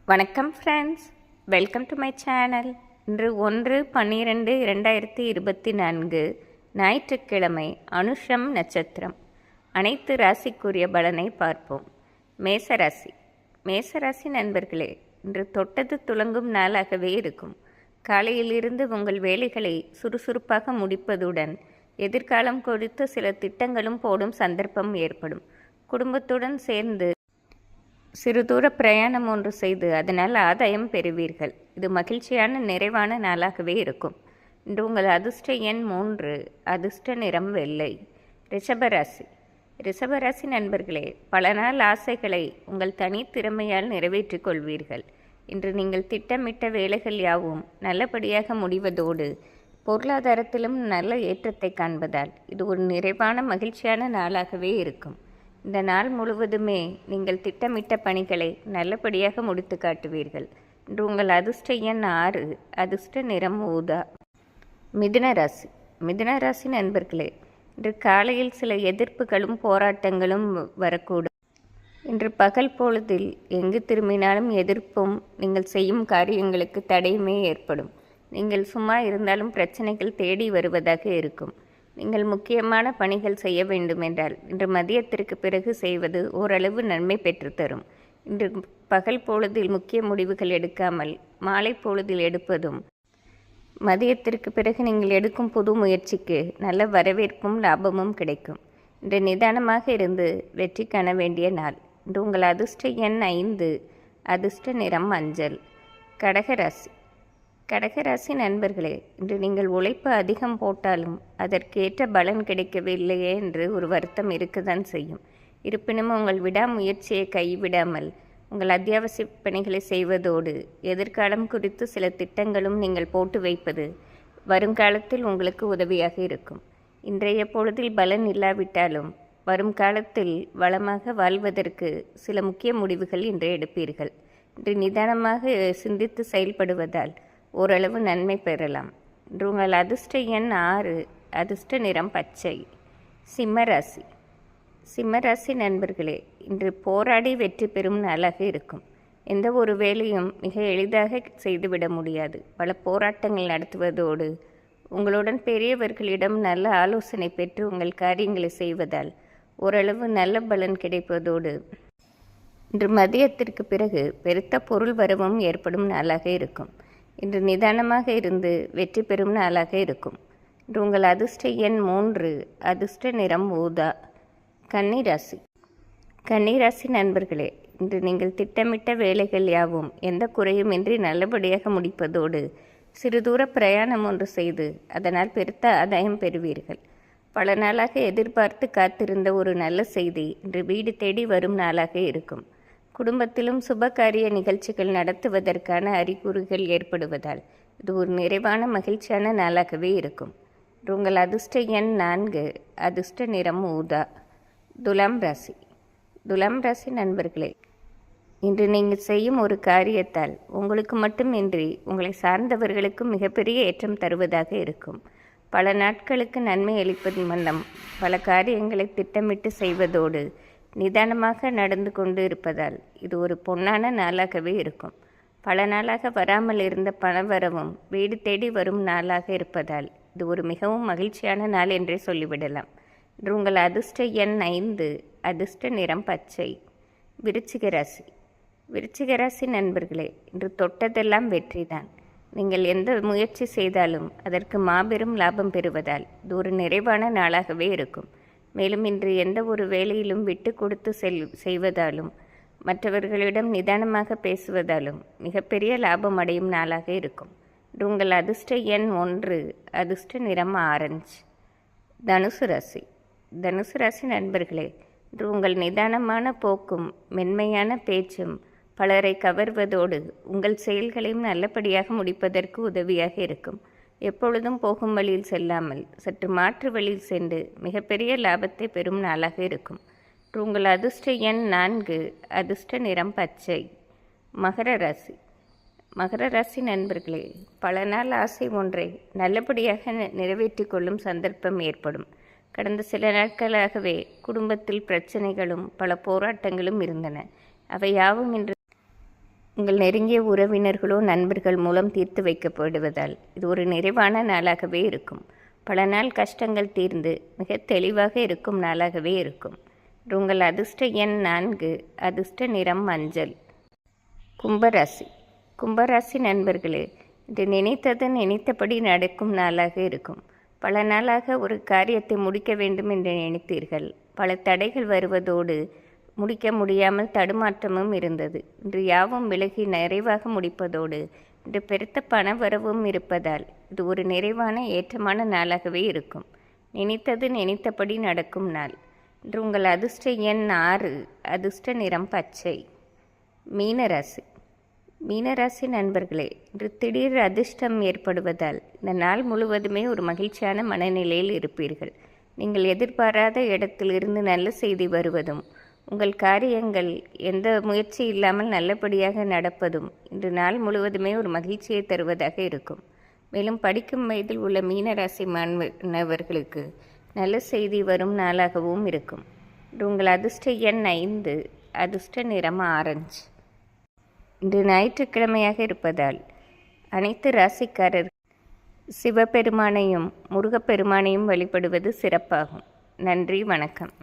வணக்கம் friends, welcome to my channel. இன்று 1/12/2024 ஞாயிற்றுக்கிழமை, அனுஷம் நட்சத்திரம். அனைத்து ராசிக்குரிய பலனை பார்ப்போம். மேசராசி. மேசராசி நண்பர்களே, இன்று தொட்டது துலங்கும் நாளாகவே இருக்கும். காலையிலிருந்து உங்கள் வேலைகளை சுறுசுறுப்பாக முடிப்பதுடன் எதிர்காலம் குறித்து சில திட்டங்களும் போடும் சந்தர்ப்பம் ஏற்படும். குடும்பத்துடன் சேர்ந்து சிறு தூர பிரயாணம் ஒன்று செய்து அதனால் ஆதாயம் பெறுவீர்கள். இது மகிழ்ச்சியான நிறைவான நாளாகவே இருக்கும். இன்று உங்கள் அதிர்ஷ்ட எண் 3, அதிர்ஷ்ட நிறம் வெள்ளை. ரிஷபராசி. ரிஷபராசி நண்பர்களே, பல நாள் ஆசைகளை உங்கள் தனித்திறமையால் நிறைவேற்றிக் கொள்வீர்கள். இன்று நீங்கள் திட்டமிட்ட வேலைகள் யாவும் நல்லபடியாக முடிவதோடு பொருளாதாரத்திலும் நல்ல ஏற்றத்தை காண்பதால் இது ஒரு நிறைவான மகிழ்ச்சியான நாளாகவே இருக்கும். இந்த நாள் முழுவதுமே நீங்கள் திட்டமிட்ட பணிகளை நல்லபடியாக முடித்து காட்டுவீர்கள். இன்று உங்கள் அதிர்ஷ்ட எண் 6, அதிர்ஷ்ட நிறம் ஊதா. மிதுன ராசி. மிதுன ராசி நண்பர்களே, இன்று காலையில் சில எதிர்ப்புகளும் போராட்டங்களும் வரக்கூடும். இன்று பகல் பொழுதில் எங்கு திரும்பினாலும் எதிர்ப்பும் நீங்கள் செய்யும் காரியங்களுக்கு தடையுமே ஏற்படும். நீங்கள் சும்மா இருந்தாலும் பிரச்சனைகள் தேடி வருவதாக இருக்கும். நீங்கள் முக்கியமான பணிகள் செய்ய வேண்டுமென்றால் இன்று மதியத்திற்கு பிறகு செய்வது ஓரளவு நன்மை பெற்றுத்தரும். இன்று பகல் பொழுதில் முக்கிய முடிவுகள் எடுக்காமல் மாலை பொழுதில் எடுப்பதும், மதியத்திற்கு பிறகு நீங்கள் எடுக்கும் புது முயற்சிக்கு நல்ல வரவேற்பும் லாபமும் கிடைக்கும். இன்று நிதானமாக இருந்து வெற்றி காண வேண்டிய நாள். இன்று உங்கள் அதிர்ஷ்ட எண் 5, அதிர்ஷ்ட நிறம் மஞ்சள். கடகராசி. கடகராசி நண்பர்களே, இன்று நீங்கள் உழைப்பு அதிகம் போட்டாலும் அதற்கேற்ற பலன் கிடைக்கவில்லையே என்று ஒரு வருத்தம் இருக்கத்தான் செய்யும். இருப்பினும் உங்கள் விடாமுயற்சியை கைவிடாமல் உங்கள் அத்தியாவசிய பணிகளை செய்வதோடு எதிர்காலம் குறித்து சில திட்டங்களும் நீங்கள் போட்டு வைப்பது வருங்காலத்தில் உங்களுக்கு உதவியாக இருக்கும். இன்றைய பொழுதில் பலன் இல்லாவிட்டாலும் வரும் காலத்தில் வளமாக வாழ்வதற்கு சில முக்கிய முடிவுகள் இன்று எடுப்பீர்கள். இன்று நிதானமாக சிந்தித்து செயல்படுவதால் ஓரளவு நன்மை பெறலாம். இன்று உங்கள் அதிர்ஷ்ட எண் 6, அதிர்ஷ்ட நிறம் பச்சை. சிம்மராசி. சிம்மராசி நண்பர்களே, இன்று போராடி வெற்றி பெறும் நாளாக இருக்கும். எந்த ஒரு வேலையும் மிக எளிதாக செய்துவிட முடியாது. பல போராட்டங்கள் நடத்துவதோடு உங்களுடன் பெரியவர்களிடம் நல்ல ஆலோசனை பெற்று உங்கள் காரியங்களை செய்வதால் ஓரளவு நல்ல பலன் கிடைப்பதோடு இன்று மதியத்திற்கு பிறகு பெருத்த பொருள் வரவும் ஏற்படும் நாளாக இருக்கும். இன்று நிதானமாக இருந்து வெற்றி பெறும் நாளாக இருக்கும். இன்று உங்கள் அதிர்ஷ்ட எண் 3, அதிர்ஷ்ட நிறம் ஊதா. கன்னிராசி. கன்னிராசி நண்பர்களே, இன்று நீங்கள் திட்டமிட்ட வேலைகள் யாவும் எந்த குறையுமின்றி நல்லபடியாக முடிப்பதோடு சிறு தூர பிரயாணம் ஒன்று செய்து அதனால் பெருத்த ஆதாயம் பெறுவீர்கள். பல நாளாக எதிர்பார்த்து காத்திருந்த ஒரு நல்ல செய்தி இன்று வீடு தேடி வரும் நாளாக இருக்கும். குடும்பத்திலும் சுபகாரிய நிகழ்ச்சிகள் நடத்துவதற்கான அறிகுறிகள் ஏற்படுவதால் இது ஒரு நிறைவான மகிழ்ச்சியான நாளாகவே இருக்கும். உங்கள் அதிர்ஷ்ட எண் 4, அதிர்ஷ்ட நிறம் ஊதா. துலாம் ராசி. துலாம் ராசி நண்பர்களே, இன்று நீங்கள் செய்யும் ஒரு காரியத்தால் உங்களுக்கு மட்டுமின்றி உங்களை சார்ந்தவர்களுக்கும் மிகப்பெரிய ஏற்றம் தருவதாக இருக்கும். பல நாட்களுக்கு நன்மை அளிப்பதன் வண்ணம் பல காரியங்களை திட்டமிட்டு செய்வதோடு நிதானமாக நடந்து கொண்டு இருப்பதால் இது ஒரு பொன்னான நாளாகவே இருக்கும். பல நாளாக வராமல் இருந்த பணவரவும் வீடு தேடி வரும் நாளாக இருப்பதால் இது ஒரு மிகவும் மகிழ்ச்சியான நாள் என்றே சொல்லிவிடலாம். இன்று உங்கள் அதிர்ஷ்ட எண் 5, அதிர்ஷ்ட நிறம் பச்சை. விருச்சிக ராசி. விருச்சிக ராசி நண்பர்களே, இன்று தொட்டதெல்லாம் வெற்றிதான். நீங்கள் எந்த முயற்சி செய்தாலும் அதற்கு மாபெரும் லாபம் பெறுவதால் இது ஒரு நிறைவான நாளாகவே இருக்கும். மேலும் இன்று எந்த ஒரு வேலையிலும் விட்டு கொடுத்து செய்வதாலும் மற்றவர்களிடம் நிதானமாக பேசுவதாலும் மிகப்பெரிய லாபம் அடையும் நாளாக இருக்கும். இன்று உங்கள் அதிர்ஷ்ட எண் 1, அதிர்ஷ்ட நிறம் ஆரஞ்சு. தனுசு ராசி. தனுசு ராசி நண்பர்களே, இன்று உங்கள் நிதானமான போக்கும் மென்மையான பேச்சும் பலரை கவர்வதோடு உங்கள் செயல்களையும் நல்லபடியாக முடிப்பதற்கு உதவியாக இருக்கும். எப்பொழுதும் போகும் வழியில் செல்லாமல் சற்று மாற்று வழியில் சென்று மிகப்பெரிய லாபத்தை பெறும் நாளாக இருக்கும். உங்கள் அதிர்ஷ்ட எண் 4, அதிர்ஷ்ட நிறம் பச்சை. மகர ராசி. மகர ராசி நண்பர்களே, பல நாள் ஆசை ஒன்றை நல்லபடியாக நிறைவேற்றி கொள்ளும் சந்தர்ப்பம் ஏற்படும். கடந்த சில நாட்களாகவே குடும்பத்தில் பிரச்சனைகளும் பல போராட்டங்களும் இருந்தன. அவை யாவும் இன்று உங்கள் நெருங்கிய உறவினர்களோ நண்பர்கள் மூலம் தீர்த்து வைக்கப்படுவதால் இது ஒரு நிறைவான நாளாகவே இருக்கும். பல நாள் கஷ்டங்கள் தீர்ந்து மிக தெளிவாக இருக்கும் நாளாகவே இருக்கும். உங்கள் அதிர்ஷ்ட எண் 4, அதிர்ஷ்ட நிறம் மஞ்சள். கும்பராசி. கும்பராசி நண்பர்களே, இது நினைத்தது நினைத்தபடி நடக்கும் நாளாக இருக்கும். பல நாளாக ஒரு காரியத்தை முடிக்க வேண்டும் என்று நினைத்தீர்கள். பல தடைகள் வருவதோடு முடிக்க முடியாமல் தடுமாற்றமும் இருந்தது. இன்று யாவும் விலகி நிறைவாக முடிப்பதோடு இன்று பெருத்த பணவரவும் இருப்பதால் இது ஒரு நிறைவான ஏற்றமான நாளாகவே இருக்கும். நினைத்தது நினைத்தபடி நடக்கும் நாள். இன்று உங்கள் அதிர்ஷ்ட எண் 6, அதிர்ஷ்ட நிறம் பச்சை. மீனராசி. மீனராசி நண்பர்களே, இன்று திடீர் அதிர்ஷ்டம் ஏற்படுவதால் இந்த நாள் முழுவதுமே ஒரு மகிழ்ச்சியான மனநிலையில் இருப்பீர்கள். நீங்கள் எதிர்பாராத இடத்திலிருந்து நல்ல செய்தி வருவதும் உங்கள் காரியங்கள் எந்த முயற்சி இல்லாமல் நல்லபடியாக நடப்பதும் இன்று நாள் முழுவதுமே ஒரு மகிழ்ச்சியை தருவதாக இருக்கும். மேலும் படிக்கும் வயதில் உள்ள மீனராசி மாணவர்களுக்கு நல்ல செய்தி வரும் நாளாகவும் இருக்கும். இன்று உங்கள் அதிர்ஷ்ட எண் 5, அதிர்ஷ்ட நிறம் ஆரஞ்சு. இன்று ஞாயிற்றுக்கிழமையாக இருப்பதால் அனைத்து ராசிக்காரர்கள் சிவபெருமானையும் முருகப்பெருமானையும் வழிபடுவது சிறப்பாகும். நன்றி, வணக்கம்.